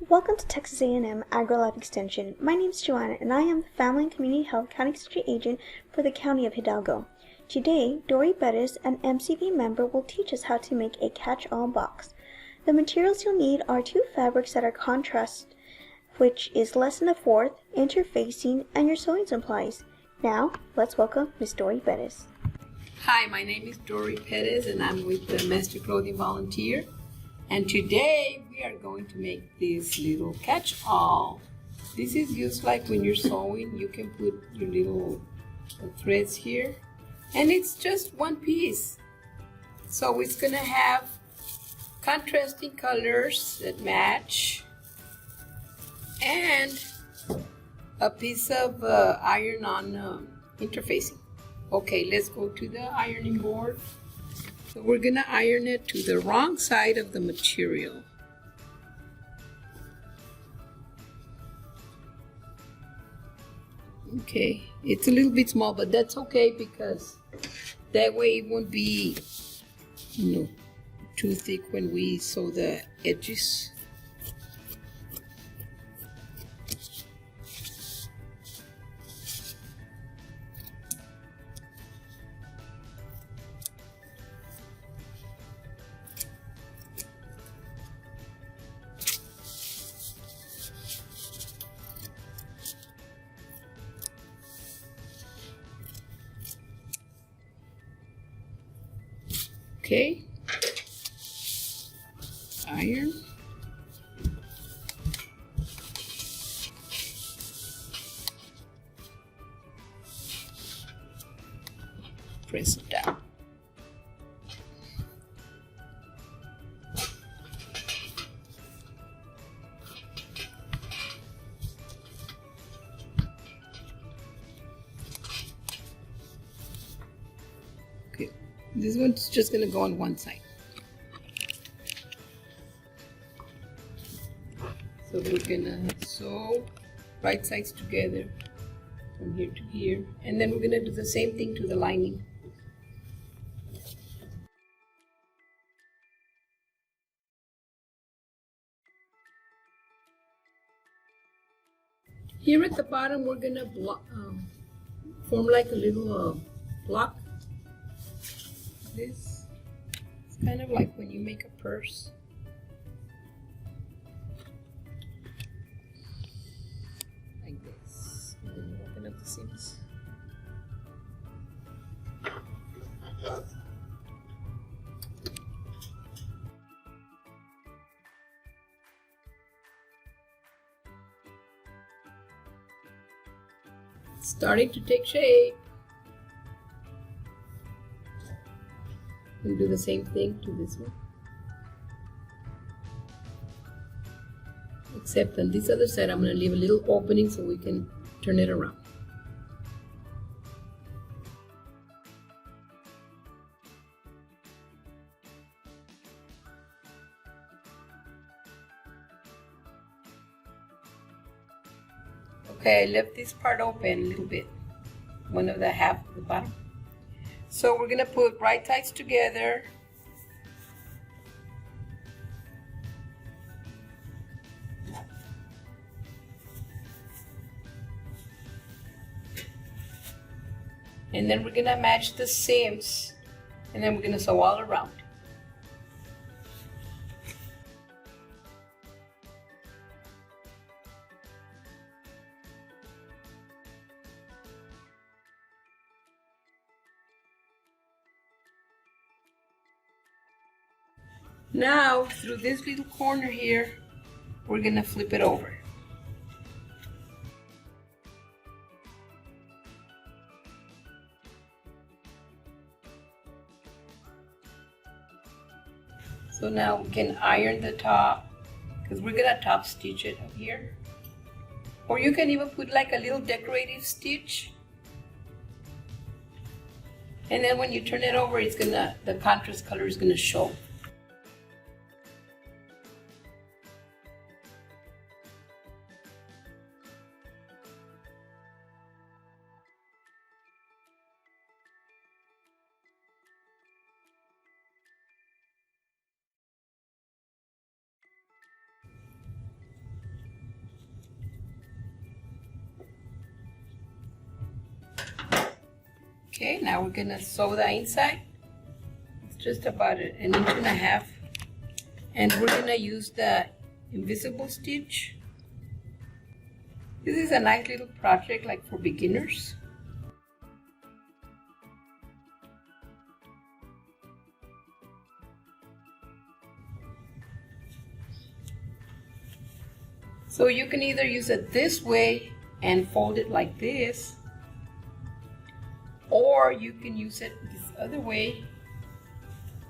Welcome to Texas A&M AgriLife Extension. My name is Joanna, and I am the Family and Community Health County Extension Agent for the County of Hidalgo. Today, Dori, an MCV member, will teach us how to make a catch-all box. The materials you'll need are 2 fabrics that are contrast, which is less than a fourth, interfacing, and your sewing supplies. Now, let's welcome Miss Dori. Hi, my name is Dori, and I'm with the Master Clothing Volunteer. And today we are going to make this little catch-all. This is used like when you're sewing. You can put your little threads here, and it's just one piece. So it's gonna have contrasting colors that match, and a piece of iron-on interfacing. Okay, let's go to the ironing board. So we're gonna iron it to the wrong side of the material. Okay, it's a little bit small, but that's okay because that way it won't be, too thick when we sew the edges. Okay, iron. Press it down. Okay, this one's just going to go on one side. So we're going to sew right sides together from here to here. And then we're going to do the same thing to the lining. Here at the bottom, we're going to form like a little block. This it's kind of like when you make a purse. Like this. And then you open up the seams. It's starting to take shape. We'll do the same thing to this one. Except on this other side, I'm going to leave a little opening so we can turn it around. Okay, I left this part open a little bit, one of the half of the bottom. So we're gonna put right sides together. And then we're gonna match the seams, and then we're gonna sew all around. Now, through this little corner here, we're gonna flip it over. So now we can iron the top, because we're gonna top stitch it up here. Or you can even put like a little decorative stitch. And then when you turn it over, the contrast color is gonna show. Okay, now we're gonna sew the inside. It's just about an inch and a half. And we're gonna use the invisible stitch. This is a nice little project like for beginners. So you can either use it this way and fold it like this, or you can use it this other way,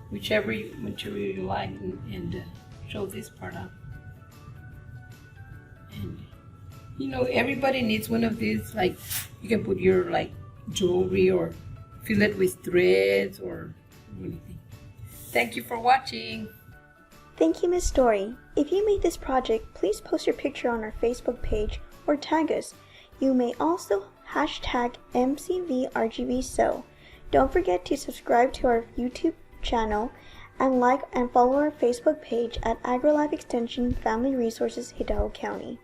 whichever you like, and show this part out. And you know, everybody needs one of these. Like, you can put your like jewelry or fill it with threads or anything. Thank you for watching. Thank you, Miss Dori. If you made this project, please post your picture on our Facebook page or tag us. You may also hashtag MCVRGBSew. Don't forget to subscribe to our YouTube channel and like and follow our Facebook page at AgriLife Extension Family Resources, Hidalgo County.